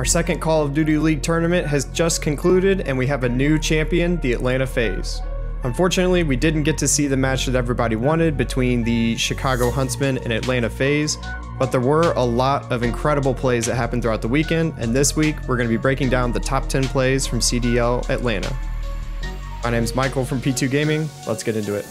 Our second Call of Duty League tournament has just concluded and we have a new champion, the Atlanta FaZe. Unfortunately, we didn't get to see the match that everybody wanted between the Chicago Huntsmen and Atlanta FaZe, but there were a lot of incredible plays that happened throughout the weekend, and this week we're going to be breaking down the top 10 plays from CDL Atlanta. My name's Michael from P2 Gaming. Let's get into it.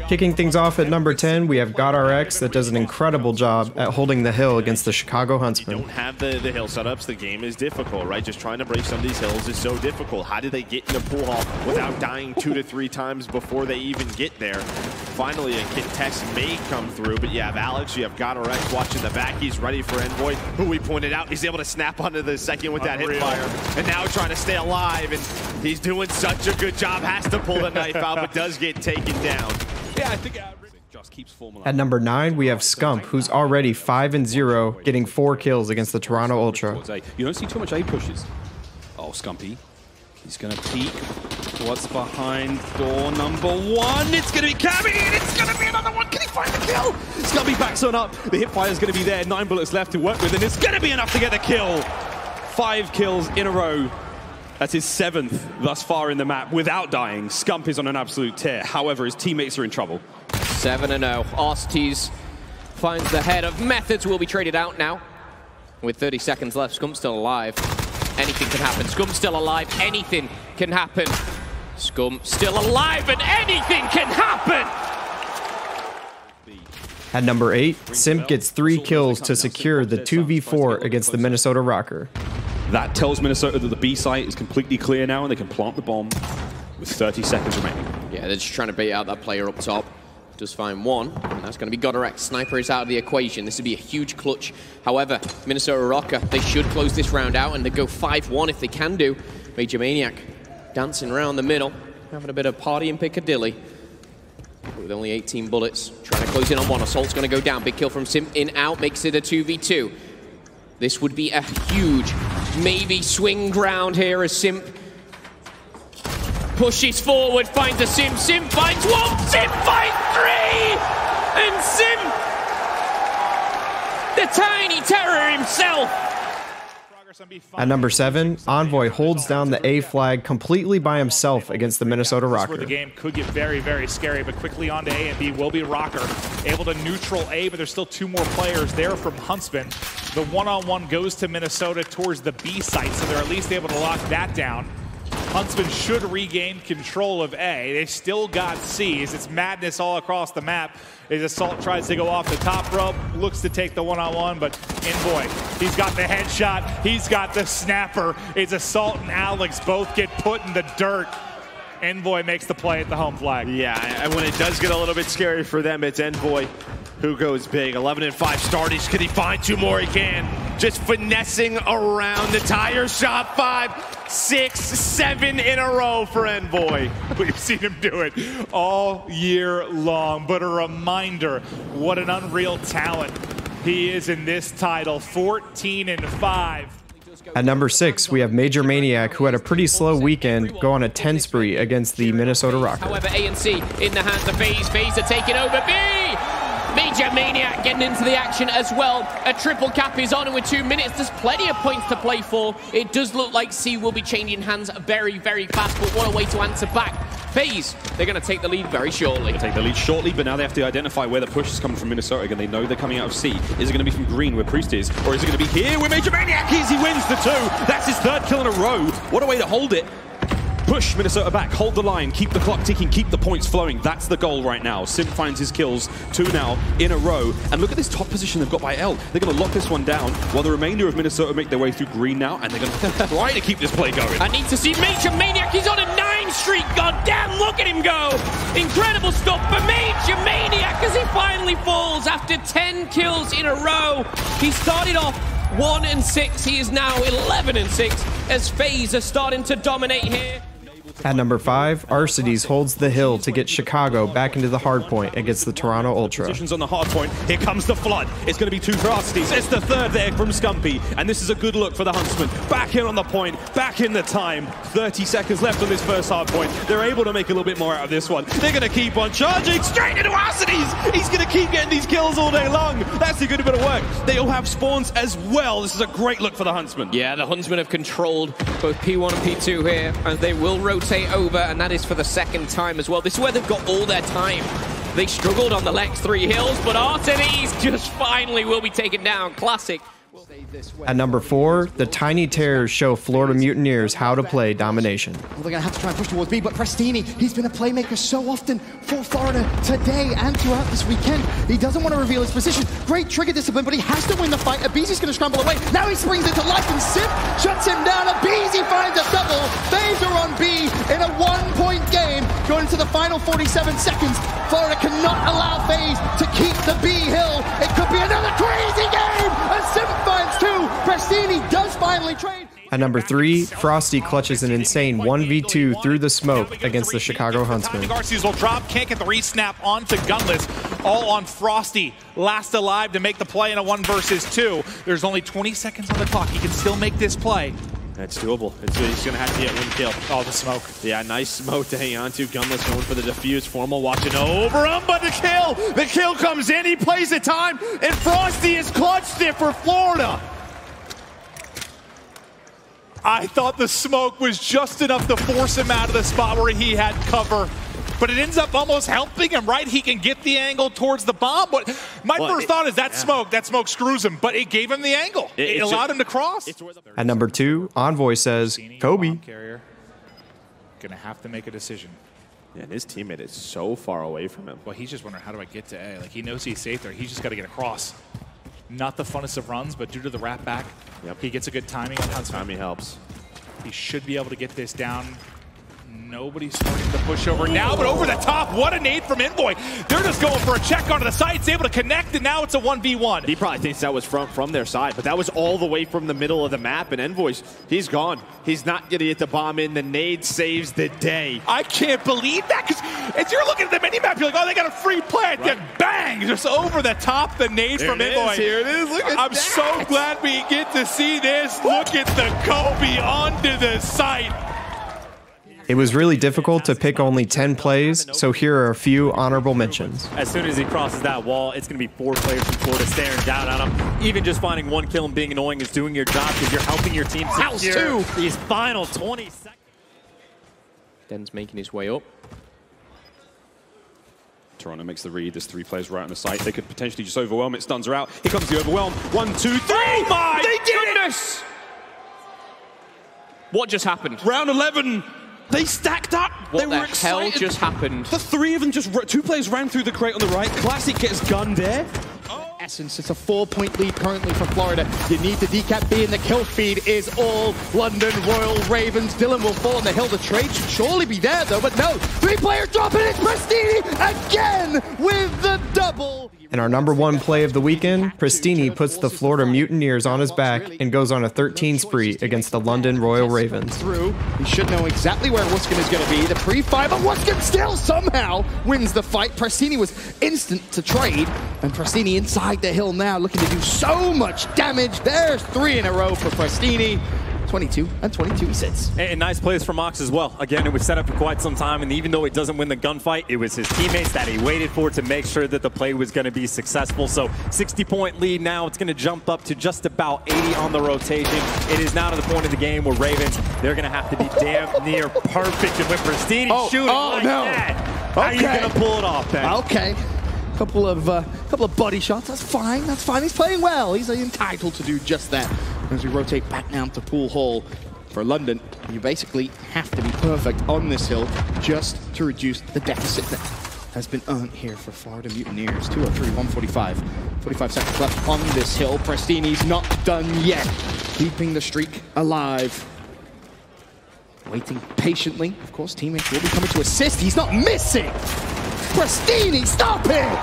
Kicking things off at number 10, we have GodRx that does an incredible job at holding the hill against the Chicago Huntsmen. You don't have the hill setups, the game is difficult, right? Just trying to break some of these hills is so difficult. How do they get in the pool hall without dying 2 to 3 times before they even get there? Finally, a contest may come through, but you have Alex, you have GodRx watching the back. He's ready for Envoy, who we pointed out. He's able to snap onto the second with that hip fire, and now trying to stay alive, and he's doing such a good job. Has to pull the knife out, but does get taken down. Yeah, I think just keeps forming. At number 9, we have Scump, who's already 5-0, getting 4 kills against the Toronto Ultra. You don't see too much A pushes. Oh, Scumpy. He's going to peek. What's behind door number 1? It's going to be Cabby, and it's going to be another one. Can he find the kill? Scumpy backs on up. The hip fire is going to be there. 9 bullets left to work with, and it's going to be enough to get the kill. 5 kills in a row. That's his 7th thus far in the map without dying. Scump is on an absolute tear. However, his teammates are in trouble. 7-0. Arcetes finds the head of Methods. Will be traded out now. With 30 seconds left, Scump's still alive. Anything can happen. Scump's still alive. Anything can happen. Scump still alive, and anything can happen! At number 8, Simp gets 3 kills to secure the 2v4 against the Minnesota Rocker. That tells Minnesota that the B site is completely clear now and they can plant the bomb with 30 seconds remaining. Yeah, they're just trying to bait out that player up top. Does find one, and that's going to be GodRx. Sniper is out of the equation. This would be a huge clutch. However, Minnesota Rocker, they should close this round out and they go 5-1 if they can do. Major Maniac dancing around the middle, having a bit of party in Piccadilly. With only 18 bullets, trying to close in on one. Assault's going to go down. Big kill from Simp in out, makes it a 2v2. This would be a huge, maybe swing ground here as Simp pushes forward, finds a Simp. Simp finds 1, Simp finds 3! And Simp, the tiny terror himself. At number 7, Envoy holds down the A flag completely by himself against the Minnesota Rocker. The game could get very, very scary, but quickly on to A and B will be Rocker. Able to neutral A, but there's still 2 more players there from Huntsman. The one-on-one goes to Minnesota towards the B site, so they're at least able to lock that down. Huntsman should regain control of A. They still got C's. It's madness all across the map. As Assault tries to go off the top rope, looks to take the one-on-one, but Envoy, he's got the headshot, he's got the snapper. It's Assault and Alex both get put in the dirt. Envoy makes the play at the home flag. Yeah, and when it does get a little bit scary for them, it's Envoy who goes big. 11-5 starties. Can he find 2 more? He can. Just finessing around the tire shot. 5, 6, 7 in a row for Envoy. We've seen him do it all year long, but a reminder what an unreal talent he is in this title. 14-5. At number 6, we have Major Maniac, who had a pretty slow weekend, go on a 10 spree against the Minnesota Rocker. However, A and C in the hands of FaZe. FaZe are taking over B! Major Maniac getting into the action as well. A triple cap is on, and with 2 minutes, there's plenty of points to play for. It does look like C will be changing hands very, very fast, but what a way to answer back. FaZe, they're going to take the lead very shortly. Take the lead shortly, but now they have to identify where the push is coming from Minnesota. Again, they know they're coming out of C. Is it going to be from green where Priest is? Or is it going to be here where Major Maniac is? He wins the 2. That's his 3rd kill in a row. What a way to hold it. Push Minnesota back, hold the line, keep the clock ticking, keep the points flowing. That's the goal right now. Simp finds his kills, 2 now in a row. And look at this top position they've got by L. They're going to lock this one down while the remainder of Minnesota make their way through green now, and they're going to try to keep this play going. I need to see Major Maniac. He's on a 9 streak. God damn, look at him go. Incredible stuff for Major Maniac as he finally falls after 10 kills in a row. He started off 1-6. He is now 11-6 as FaZe are starting to dominate here. At number 5, Arcides holds the hill to get Chicago back into the hard point against the Toronto Ultra. Positions on the hard point. Here comes the flood. It's going to be 2 for Arcides. It's the 3rd there from Scumpy. And this is a good look for the Huntsman. Back in on the point. Back in the time. 30 seconds left on this first hard point. They're able to make a little bit more out of this one. They're going to keep on charging straight into Arcides. He's going to keep getting these kills all day long. That's a good bit of work. They all have spawns as well. This is a great look for the Huntsman. Yeah, the Huntsmen have controlled both P1 and P2 here, and they will rotate over, and that is for the 2nd time as well. This is where they've got all their time. They struggled on the next 3 hills, but Arcides just finally will be taken down. Classic. At number 4, the Tiny Terrors show Florida Mutineers how to play domination. Well, they're going to have to try and push towards B, but Prestini, he's been a playmaker so often for Florida today and throughout this weekend. He doesn't want to reveal his position. Great trigger discipline, but he has to win the fight. Abeezy's going to scramble away. Now he springs into life, and Sip shuts him down. Abeezy finds a double. FaZe are on B in a 1-point game. Going into the final 47 seconds, Florida cannot allow FaZe to keep the B hill. It could be another crazy game, and Sip finds 2. Prestini does finally trade. At number 3, Frosty clutches an insane 1v2 through the smoke against the Chicago Huntsmen. Arcides will drop, can't get the re-snap onto Gunless. All on Frosty, last alive to make the play in a 1 versus 2. There's only 20 seconds on the clock. He can still make this play. It's doable. He's going to have to get 1 kill. Oh, the smoke. Yeah, nice smoke to hang on to. Gunless going for the defuse. Formal watching over him, but the kill! The kill comes in. He plays the time, and Frosty is clutched it for Florida. I thought the smoke was just enough to force him out of the spot where he had cover. But it ends up almost helping him, right? He can get the angle towards the bomb. But my first thought is that smoke screws him. But it gave him the angle. It allowed him to cross. At number 2, Envoy says, Kobe. Gonna have to make a decision. Yeah, and his teammate is so far away from him. Well, he's just wondering, how do I get to A? Like, he knows he's safe there. He's just got to get across. Not the funnest of runs, but due to the wrap back, he gets a good timing on Huntsman. Timing helps. He should be able to get this down. Nobody's starting to push over now, but over the top, what a nade from Envoy. They're just going for a check onto the side. It's able to connect, and now it's a 1v1. He probably thinks that was from their side, but that was all the way from the middle of the map, and Envoy's, he's gone. He's not going to get the bomb in. The nade saves the day. I can't believe that, because as you're looking at the minimap, you're like, oh, they got a free play. Right. Then bang, just over the top, the nade there from Envoy. Here it is, look at I'm so glad we get to see this. Look at the Kobe onto the site. It was really difficult to pick only 10 plays, so here are a few honorable mentions. As soon as he crosses that wall, it's going to be 4 players from Florida staring down at him. Even just finding 1 kill and being annoying is doing your job because you're helping your team secure these final 20 seconds. Den's making his way up. Toronto makes the read. There's 3 players right on the site. They could potentially just overwhelm it. Stuns are out. Here comes the overwhelm. 1, 2, 3. Oh my goodness! What just happened? Round 11. They stacked up. What they were the hell excited. just happened? The 3 of them just 2 players ran through the crate on the right. Classic gets gunned there. Essence, it's a 4-point lead currently for Florida. You need the decap B, and the kill feed is all London Royal Ravens. Dylan will fall on the hill. The trade should surely be there, though, but no. 3 players dropping. It's Prestini again with the double. In our number 1 play of the weekend, Prestini puts the Florida Mutineers on his back and goes on a 13 spree against the London Royal Ravens. Through, he should know exactly where Wuskin is going to be. The pre-fire, but Wuskin still somehow wins the fight. Prestini was instant to trade, and Prestini inside the hill now, looking to do so much damage. There's 3 in a row for Prestini. 22 and 22 he sits. And nice plays from Mox as well. Again, it was set up for quite some time, and even though he doesn't win the gunfight, it was his teammates that he waited for to make sure that the play was going to be successful. So 60-point lead now. It's going to jump up to just about 80 on the rotation. It is now to the point of the game where Ravens, they're going to have to be damn near perfect. And with Prestini shooting like that, how are you going to pull it off, Ben? Okay. Couple of body shots. That's fine. That's fine. He's playing well. He's entitled to do just that. As we rotate back now to Pool Hall for London, you basically have to be perfect on this hill just to reduce the deficit that has been earned here for Florida Mutineers. 203, 145. 45 seconds left on this hill. Prestini's not done yet. Keeping the streak alive. Waiting patiently. Of course, teammates will be coming to assist. He's not missing. Prestini, stop it!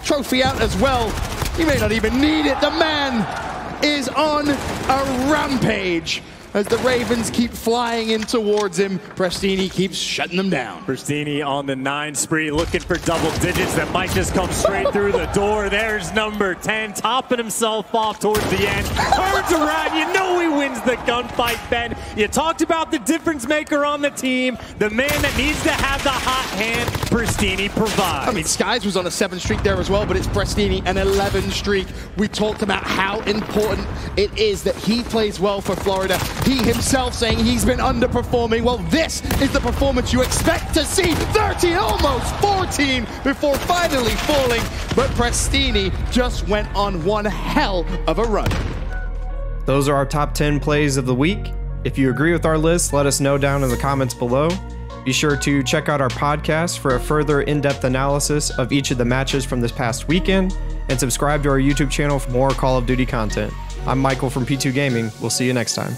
Trophy out as well. He may not even need it. The man is on a rampage. as the Ravens keep flying in towards him. Prestini keeps shutting them down. Prestini on the 9 spree, looking for double digits that might just come straight through the door. There's number 10, topping himself off towards the end. Turns around, you know he wins the gunfight, Ben. You talked about the difference maker on the team, the man that needs to have the hot hand. Prestini provides. I mean, Skies was on a 7 streak there as well, but it's Prestini an 11 streak. We talked about how important it is that he plays well for Florida. He himself saying he's been underperforming. Well, this is the performance you expect to see. 13, almost 14 before finally falling. But Prestini just went on one hell of a run. Those are our top 10 plays of the week. If you agree with our list, let us know down in the comments below. Be sure to check out our podcast for a further in-depth analysis of each of the matches from this past weekend, and subscribe to our YouTube channel for more Call of Duty content. I'm Michael from P2 Gaming. We'll see you next time.